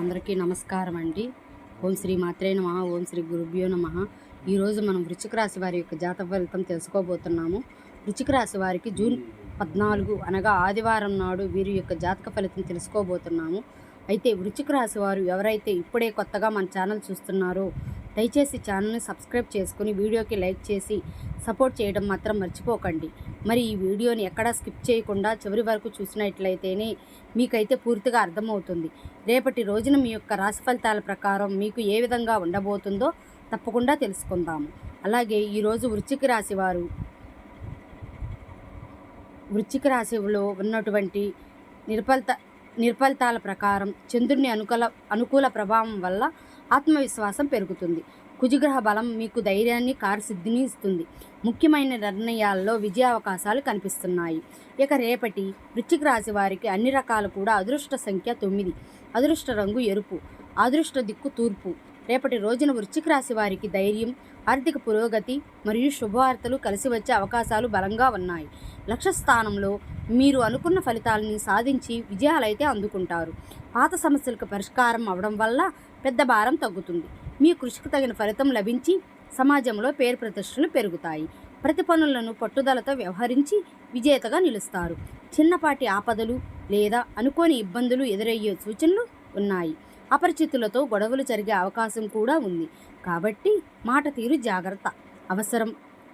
అందరికీ నమస్కారం అండి. ఓం శ్రీ మాత్రే నమః. ఓం శ్రీ గురుభ్యో నమః. ఈరోజు మనం వృశ్చిక రాశి వారి యొక్క జాతక ఫలితం తెలుసుకోబోతున్నాము. వృశ్చిక రాశి వారికి జూన్ 14 అనగా ఆదివారం నాడు వీరి యొక్క జాతక ఫలితం తెలుసుకోబోతున్నాము. అయితే వృశ్చిక రాశి వారు ఎవరైతే ఇప్పుడే కొత్తగా మన ఛానల్ చూస్తున్నారో దయచేసి ఛానల్ని సబ్స్క్రైబ్ చేసుకుని వీడియోకి లైక్ చేసి సపోర్ట్ చేయడం మాత్రం మర్చిపోకండి. మరి ఈ వీడియోని ఎక్కడా స్కిప్ చేయకుండా చివరి వరకు చూసినట్లయితేనే మీకైతే పూర్తిగా అర్థమవుతుంది. రేపటి రోజున మీ యొక్క రాశి ఫలితాల ప్రకారం మీకు ఏ విధంగా ఉండబోతుందో తప్పకుండా తెలుసుకుందాము. అలాగే ఈరోజు వృశ్చిక రాశి వారు వృశ్చిక రాశిలో ఉన్నటువంటి నిర్ఫలితాల ప్రకారం చంద్రుని అనుకూల ప్రభావం వల్ల ఆత్మవిశ్వాసం పెరుగుతుంది. కుజగ్రహ బలం మీకు ధైర్యాన్ని కార్యసిద్ధిని ఇస్తుంది. ముఖ్యమైన నిర్ణయాల్లో విజయావకాశాలు కనిపిస్తున్నాయి. ఇక రేపటి వృశ్చిక రాశి వారికి అన్ని రకాలు కూడా అదృష్ట సంఖ్య 9, అదృష్ట రంగు ఎరుపు, అదృష్ట దిక్కు తూర్పు. రేపటి రోజున వృశ్చిక రాశి వారికి ధైర్యం, ఆర్థిక పురోగతి మరియు శుభవార్తలు కలిసి వచ్చే అవకాశాలు బలంగా ఉన్నాయి. లక్ష్య స్థానంలో మీరు అనుకున్న ఫలితాలని సాధించి విజయాలైతే అందుకుంటారు. పాత సమస్యలకు పరిష్కారం అవడం వల్ల పెద్ద భారం తగ్గుతుంది. మీ కృషికి తగిన ఫలితం లభించి సమాజంలో పేరు ప్రతిష్టలు పెరుగుతాయి. ప్రతి పనులను పట్టుదలతో వ్యవహరించి విజేతగా నిలుస్తారు. చిన్నపాటి ఆపదలు లేదా అనుకోని ఇబ్బందులు ఎదురయ్యే సూచనలు ఉన్నాయి. అపరిచితులతో గొడవలు జరిగే అవకాశం కూడా ఉంది. కాబట్టి మాట తీరు జాగ్రత్త అవసరం.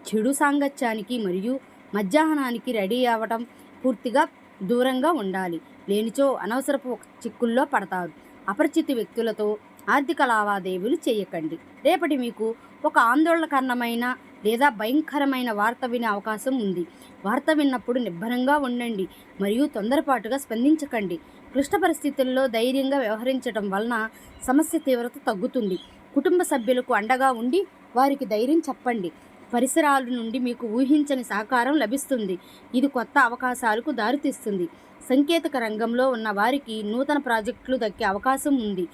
చెడు సాంగత్యానికి మరియు మధ్యాహ్నానికి రెడీ అవ్వడం పూర్తిగా దూరంగా ఉండాలి. లేనిచో అనవసరపు చిక్కుల్లో పడతారు. అపరిచిత వ్యక్తులతో ఆర్థిక లావాదేవీలు చేయకండి. రేపటి మీకు ఒక ఆందోళనకరమైన లేదా భయంకరమైన వార్త వినే అవకాశం ఉంది. వార్త విన్నప్పుడు నిబ్బరంగా ఉండండి మరియు తొందరపాటుగా స్పందించకండి. క్లిష్ట పరిస్థితుల్లో ధైర్యంగా వ్యవహరించడం వలన సమస్య తీవ్రత తగ్గుతుంది. కుటుంబ సభ్యులకు అండగా ఉండి వారికి ధైర్యం చెప్పండి. పరిసరాల నుండి మీకు ఊహించని సహకారం లభిస్తుంది. ఇది కొత్త అవకాశాలకు దారితీస్తుంది. సాంకేతిక రంగంలో ఉన్న వారికి నూతన ప్రాజెక్టులు దక్కే అవకాశం ఉంది.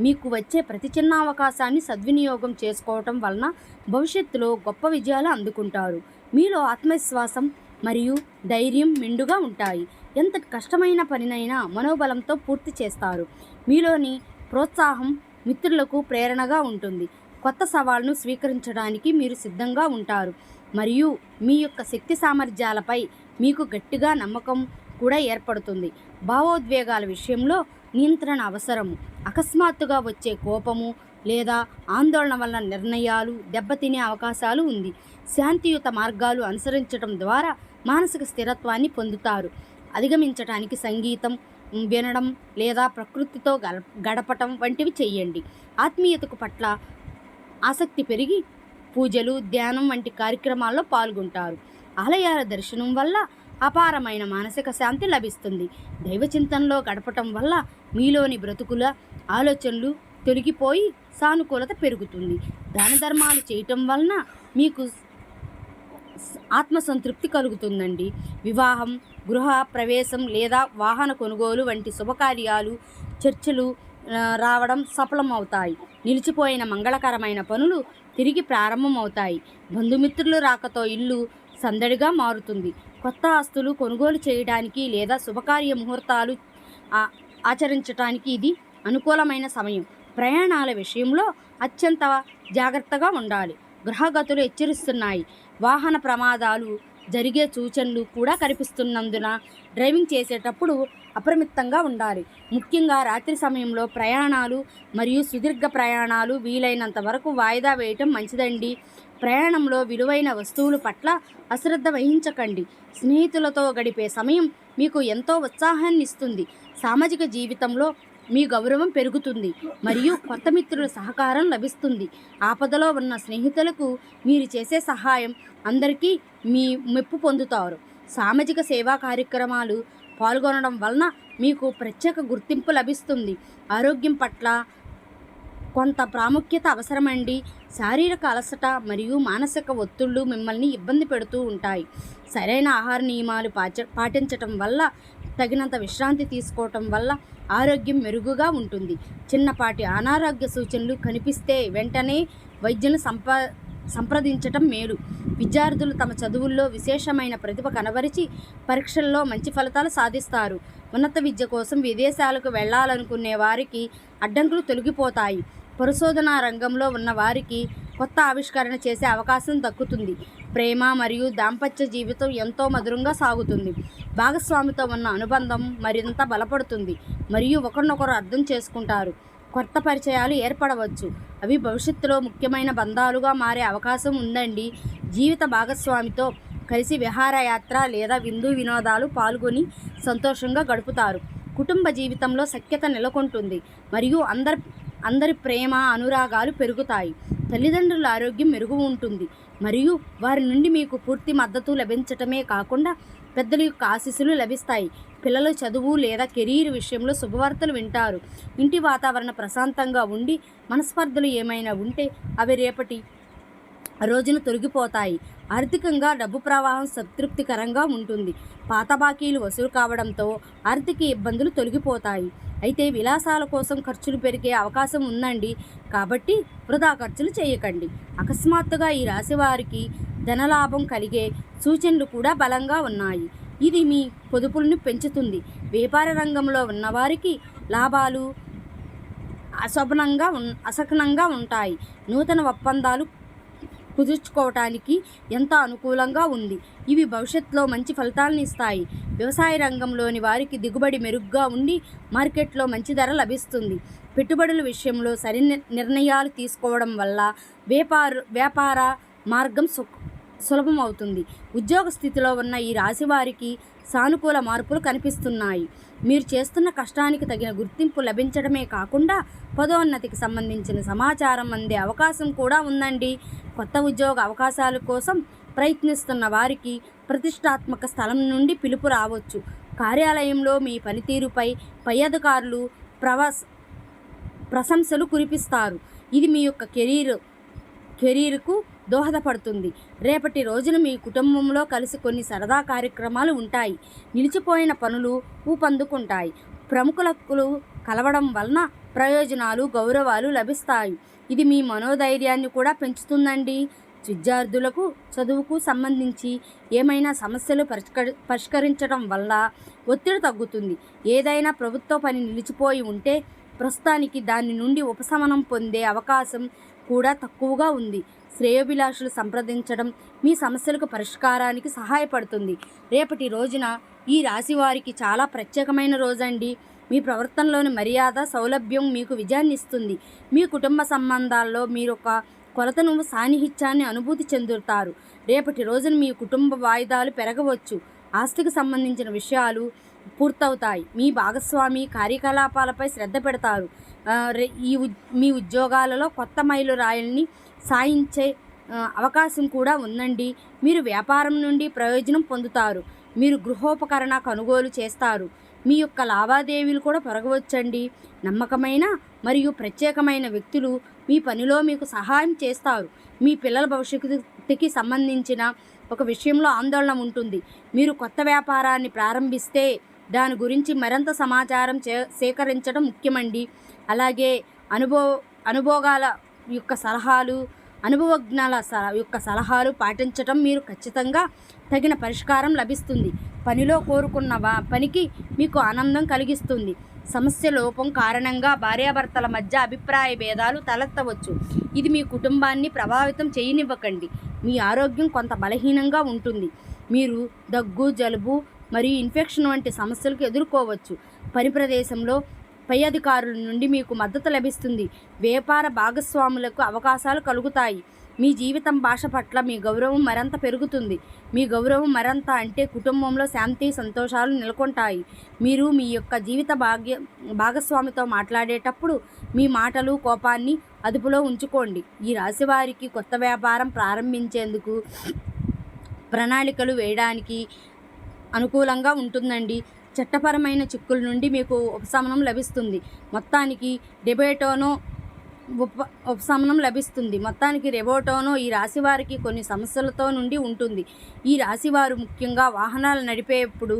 మీకు వచ్చే ప్రతి చిన్న అవకాశాన్ని సద్వినియోగం చేసుకోవటం వలన భవిష్యత్తులో గొప్ప విజయాలు అందుకుంటారు. మీలో ఆత్మవిశ్వాసం మరియు ధైర్యం మెండుగా ఉంటాయి. ఎంత కష్టమైన పనినైనా మనోబలంతో పూర్తి చేస్తారు. మీలోని ప్రోత్సాహం మిత్రులకు ప్రేరణగా ఉంటుంది. కొత్త సవాళ్లను స్వీకరించడానికి మీరు సిద్ధంగా ఉంటారు మరియు మీ యొక్క శక్తి సామర్థ్యాలపై మీకు గట్టిగా నమ్మకం కూడా ఏర్పడుతుంది. భావోద్వేగాల విషయంలో నియంత్రణ అవసరము. అకస్మాత్తుగా వచ్చే కోపము లేదా ఆందోళన వల్ల నిర్ణయాలు దెబ్బతినే అవకాశాలు ఉంది. శాంతియుత మార్గాలు అనుసరించడం ద్వారా మానసిక స్థిరత్వాన్ని పొందుతారు. అధిగమించడానికి సంగీతం వినడం లేదా ప్రకృతితో గడపటం వంటివి చేయండి. ఆత్మీయతకు పట్ల ఆసక్తి పెరిగి పూజలు, ధ్యానం వంటి కార్యక్రమాల్లో పాల్గొంటారు. ఆలయాల దర్శనం వల్ల అపారమైన మానసిక శాంతి లభిస్తుంది. దైవ చింతనలో గడపటం వల్ల మీలోని బ్రతుకుల ఆలోచనలు తొలగిపోయి సానుకూలత పెరుగుతుంది. దాన ధర్మాలు చేయటం వలన మీకు ఆత్మసంతృప్తి కలుగుతుందండి. వివాహం, గృహ ప్రవేశం లేదా వాహన కొనుగోలు వంటి శుభకార్యాలు, చర్చలు రావడం సఫలమవుతాయి. నిలిచిపోయిన మంగళకరమైన పనులు తిరిగి ప్రారంభమవుతాయి. బంధుమిత్రులు రాకతో ఇల్లు సందడిగా మారుతుంది. కొత్త ఆస్తులు కొనుగోలు చేయడానికి లేదా శుభకార్య ముహూర్తాలు ఆచరించడానికి ఇది అనుకూలమైన సమయం. ప్రయాణాల విషయంలో అత్యంత జాగ్రత్తగా ఉండాలి. గ్రహగతులు హెచ్చరిస్తున్నాయి. వాహన ప్రమాదాలు జరిగే సూచనలు కూడా కనిపిస్తున్నందున డ్రైవింగ్ చేసేటప్పుడు అప్రమత్తంగా ఉండాలి. ముఖ్యంగా రాత్రి సమయంలో ప్రయాణాలు మరియు సుదీర్ఘ ప్రయాణాలు వీలైనంత వరకు వాయిదా వేయటం మంచిదండి. ప్రయాణంలో విలువైన వస్తువుల పట్ల అశ్రద్ధ వహించకండి. స్నేహితులతో గడిపే సమయం మీకు ఎంతో ఉత్సాహాన్ని ఇస్తుంది. సామాజిక జీవితంలో మీ గౌరవం పెరుగుతుంది మరియు కొత్త మిత్రుల సహకారం లభిస్తుంది. ఆపదలో ఉన్న స్నేహితులకు మీరు చేసే సహాయం అందరికీ మీ మెప్పు పొందుతారు. సామాజిక సేవా కార్యక్రమాలు పాల్గొనడం వలన మీకు ప్రత్యేక గుర్తింపు లభిస్తుంది. ఆరోగ్యం పట్ల కొంత ప్రాముఖ్యత అవసరమండి. శారీరక అలసట మరియు మానసిక ఒత్తిళ్లు మిమ్మల్ని ఇబ్బంది పెడుతూ ఉంటాయి. సరైన ఆహార నియమాలు పాటించటం వల్ల, తగినంత విశ్రాంతి తీసుకోవటం వల్ల ఆరోగ్యం మెరుగుగా ఉంటుంది. చిన్నపాటి అనారోగ్య సూచనలు కనిపిస్తే వెంటనే వైద్యులను సంప్రదించటం మేలు. విద్యార్థులు తమ చదువుల్లో విశేషమైన ప్రతిభ కనబరిచి పరీక్షల్లో మంచి ఫలితాలు సాధిస్తారు. ఉన్నత విద్య కోసం విదేశాలకు వెళ్లాలనుకునే వారికి అడ్డంకులు తొలగిపోతాయి. పరిశోధనా రంగంలో ఉన్న వారికి కొత్త ఆవిష్కరణ చేసే అవకాశం దక్కుతుంది. ప్రేమ మరియు దాంపత్య జీవితం ఎంతో మధురంగా సాగుతుంది. భాగస్వామితో ఉన్న అనుబంధం మరింత బలపడుతుంది మరియు ఒకరినొకరు అర్థం చేసుకుంటారు. కొత్త పరిచయాలు ఏర్పడవచ్చు. అవి భవిష్యత్తులో ముఖ్యమైన బంధాలుగా మారే అవకాశం ఉందండి. జీవిత భాగస్వామితో కలిసి విహారయాత్ర లేదా విందు వినోదాలు పాల్గొని సంతోషంగా గడుపుతారు. కుటుంబ జీవితంలో సఖ్యత నెలకొంటుంది మరియు అందరి ప్రేమ అనురాగాలు పెరుగుతాయి. తల్లిదండ్రుల ఆరోగ్యం మెరుగు ఉంటుంది మరియు వారి నుండి మీకు పూర్తి మద్దతు లభించటమే కాకుండా పెద్దల యొక్క ఆశీస్సులు లభిస్తాయి. పిల్లల చదువు లేదా కెరీర్ విషయంలో శుభవార్తలు వింటారు. ఇంటి వాతావరణం ప్రశాంతంగా ఉండి మనస్పర్ధలు ఏమైనా ఉంటే అవి రేపటి రోజున తొలగిపోతాయి. ఆర్థికంగా డబ్బు ప్రవాహం సంతృప్తికరంగా ఉంటుంది. పాత బాకీలు వసూలు కావడంతో ఆర్థిక ఇబ్బందులు తొలగిపోతాయి. అయితే విలాసాల కోసం ఖర్చులు పెరిగే అవకాశం ఉందండి. కాబట్టి వృధా ఖర్చులు చేయకండి. అకస్మాత్తుగా ఈ రాశి వారికి ధనలాభం కలిగే సూచనలు కూడా బలంగా ఉన్నాయి. ఇది మీ పొదుపులను పెంచుతుంది. వ్యాపార రంగంలో ఉన్నవారికి లాభాలు అసహనంగా ఉంటాయి. నూతన ఒప్పందాలు కుదుర్చుకోవటానికి ఎంతో అనుకూలంగా ఉంది. ఇవి భవిష్యత్తులో మంచి ఫలితాలను ఇస్తాయి. వ్యవసాయ రంగంలోని వారికి దిగుబడి మెరుగ్గా ఉండి మార్కెట్లో మంచి ధర లభిస్తుంది. పెట్టుబడుల విషయంలో సరి నిర్ణయాలు తీసుకోవడం వల్ల వ్యాపార మార్గం సులభం అవుతుంది. ఉద్యోగ స్థితిలో ఉన్న ఈ రాశి వారికి సానుకూల మార్పులు కనిపిస్తున్నాయి. మీరు చేస్తున్న కష్టానికి తగిన గుర్తింపు లభించడమే కాకుండా పదోన్నతికి సంబంధించిన సమాచారం అందే అవకాశం కూడా ఉందండి. కొత్త ఉద్యోగ అవకాశాల కోసం ప్రయత్నిస్తున్న వారికి ప్రతిష్టాత్మక స్థలం నుండి పిలుపు రావచ్చు. కార్యాలయంలో మీ పనితీరుపై పై అధికారులు ప్రశంసలు కురిపిస్తారు. ఇది మీ యొక్క కెరీర్కు దోహదపడుతుంది. రేపటి రోజున మీ కుటుంబంలో కలిసి కొన్ని సరదా కార్యక్రమాలు ఉంటాయి. నిలిచిపోయిన పనులు ఊపందుకుంటాయి. ప్రముఖులకు కలవడం వలన ప్రయోజనాలు గౌరవాలు లభిస్తాయి. ఇది మీ మనోధైర్యాన్ని కూడా పెంచుతుందండి. విద్యార్థులకు చదువుకు సంబంధించి ఏమైనా సమస్యలు పరిష్కరించడం వల్ల ఒత్తిడి తగ్గుతుంది. ఏదైనా ప్రభుత్వ పని నిలిచిపోయి ఉంటే ప్రస్తుతానికి దాని నుండి ఉపశమనం పొందే అవకాశం కూడా తక్కువగా ఉంది. శ్రేయోభిలాషులు సంప్రదించడం మీ సమస్యలకు పరిష్కారానికి సహాయపడుతుంది. రేపటి రోజున ఈ రాశి వారికి చాలా ప్రత్యేకమైన రోజండి. మీ ప్రవర్తనలోని మర్యాద సౌలభ్యం మీకు విజయాన్ని ఇస్తుంది. మీ కుటుంబ సంబంధాల్లో మీరు ఒక కొలతను సాన్నిహిత్యాన్ని అనుభూతి చెందుతారు. రేపటి రోజున మీ కుటుంబ వాయిదాలు పెరగవచ్చు. ఆస్తికి సంబంధించిన విషయాలు పూర్తవుతాయి. మీ భాగస్వామి కార్యకలాపాలపై శ్రద్ధ పెడతారు. మీ ఉద్యోగాలలో కొత్త మైలురాయిల్ని సాయించే అవకాశం కూడా ఉందండి. మీరు వ్యాపారం నుండి ప్రయోజనం పొందుతారు. మీరు గృహోపకరణ కొనుగోలు చేస్తారు. మీ యొక్క లావాదేవీలు కూడా పెరగవచ్చండి. నమ్మకమైన మరియు ప్రత్యేకమైన వ్యక్తులు మీ పనిలో మీకు సహాయం చేస్తారు. మీ పిల్లల భవిష్యత్తుకి సంబంధించిన ఒక విషయంలో ఆందోళన ఉంటుంది. మీరు కొత్త వ్యాపారాన్ని ప్రారంభిస్తే దాని గురించి మరింత సమాచారం సేకరించడం ముఖ్యమండి. అలాగే అనుభవజ్ఞాల యొక్క సలహాలు పాటించడం మీరు ఖచ్చితంగా తగిన పరిష్కారం లభిస్తుంది. పనిలో కోరుకున్న పనికి మీకు ఆనందం కలిగిస్తుంది. సమస్య లోపం కారణంగా భార్యాభర్తల మధ్య అభిప్రాయ భేదాలు తలెత్తవచ్చు. ఇది మీ కుటుంబాన్ని ప్రభావితం చేయనివ్వకండి. మీ ఆరోగ్యం కొంత బలహీనంగా ఉంటుంది. మీరు దగ్గు, జలుబు మరియు ఇన్ఫెక్షన్ వంటి సమస్యలకు ఎదుర్కోవచ్చు. పని ప్రదేశంలో పై అధికారుల నుండి మీకు మద్దతు లభిస్తుంది. వ్యాపార భాగస్వాములకు అవకాశాలు కలుగుతాయి. మీ జీవితం భాష పట్ల మీ గౌరవం మరింత పెరుగుతుంది. మీ గౌరవం మరింత అంటే కుటుంబంలో శాంతి సంతోషాలు నెలకొంటాయి. మీరు మీ యొక్క జీవిత భాగస్వామితో మాట్లాడేటప్పుడు మీ మాటలు కోపాన్ని అదుపులో ఉంచుకోండి. ఈ రాశి వారికి కొత్త వ్యాపారం ప్రారంభించేందుకు ప్రణాళికలు వేయడానికి అనుకూలంగా ఉంటుందండి. చట్టపరమైన చిక్కుల నుండి మీకు ఉపశమనం లభిస్తుంది. మొత్తానికి రెబోటోనో ఈ రాశివారికి కొన్ని సమస్యలతో నుండి ఉంటుంది. ఈ రాశివారు ముఖ్యంగా వాహనాలు నడిపేప్పుడు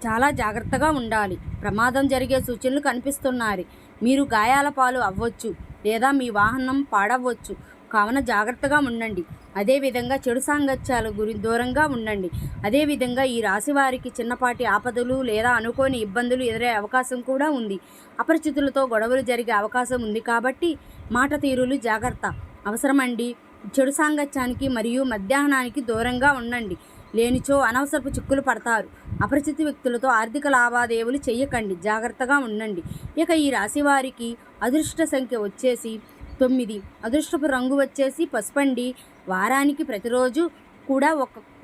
చాలా జాగ్రత్తగా ఉండాలి. ప్రమాదం జరిగే సూచనలు కనిపిస్తున్నాయి. మీరు గాయాల పాలు అవ్వచ్చు లేదా మీ వాహనం పాడవచ్చు. కావున జాగ్రత్తగా ఉండండి. అదేవిధంగా చెడు సాంగత్యాల దూరంగా ఉండండి. అదేవిధంగా ఈ రాశి వారికి చిన్నపాటి ఆపదలు లేదా అనుకోని ఇబ్బందులు ఎదురయ్యే అవకాశం కూడా ఉంది. అపరిచితులతో గొడవలు జరిగే అవకాశం ఉంది కాబట్టి మాట తీరులు జాగ్రత్త అవసరమండి. చెడు సాంగత్యానికి మరియు మధ్యాహ్నానికి దూరంగా ఉండండి. లేనిచో అనవసరపు చిక్కులు పడతారు. అపరిచిత వ్యక్తులతో ఆర్థిక లావాదేవీలు చేయకండి. జాగ్రత్తగా ఉండండి. ఇక ఈ రాశి వారికి అదృష్ట సంఖ్య వచ్చేసి 9, అదృష్టపు రంగు వచ్చేసి పసుపండి. వారానికి ప్రతిరోజు కూడా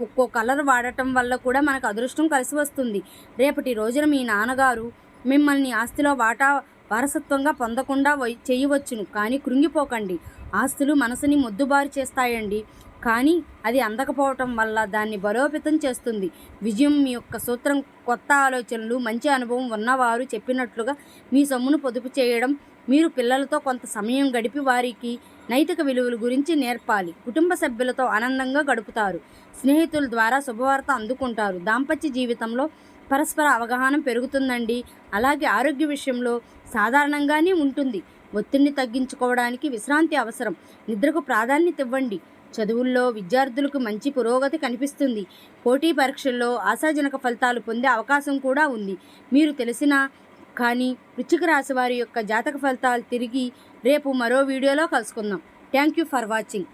ఒక్కో కలర్ వాడటం వల్ల కూడా మనకు అదృష్టం కలిసి వస్తుంది. రేపటి రోజున మీ నాన్నగారు మిమ్మల్ని ఆస్తిలో వారసత్వంగా పొందకుండా చేయవచ్చును. కానీ కృంగిపోకండి. ఆస్తులు మనసుని మొద్దుబారు చేస్తాయండి. కానీ అది అందకపోవటం వల్ల దాన్ని బలోపేతం చేస్తుంది. విజయం మీ యొక్క సూత్రం కొత్త ఆలోచనలు, మంచి అనుభవం ఉన్నవారు చెప్పినట్లుగా మీ సొమ్మును పొదుపు చేయడం, మీరు పిల్లలతో కొంత సమయం గడిపి వారికి నైతిక విలువల గురించి నేర్పాలి. కుటుంబ సభ్యులతో ఆనందంగా గడుపుతారు. స్నేహితుల ద్వారా శుభవార్త అందుకుంటారు. దాంపత్య జీవితంలో పరస్పర అవగాహన పెరుగుతుందండి. అలాగే ఆరోగ్య విషయంలో సాధారణంగానే ఉంటుంది. ఒత్తిడిని తగ్గించుకోవడానికి విశ్రాంతి అవసరం. నిద్రకు ప్రాధాన్యత ఇవ్వండి. చదువుల్లో విద్యార్థులకు మంచి పురోగతి కనిపిస్తుంది. పోటీ పరీక్షల్లో ఆశాజనక ఫలితాలు పొందే అవకాశం కూడా ఉంది. మీరు తెలిసిన కానీ వృశ్చిక రాశి వారి యొక్క జాతక ఫలితాలు తిరిగి రేపు మరో వీడియోలో కలుసుకుందాం. Thank you for watching.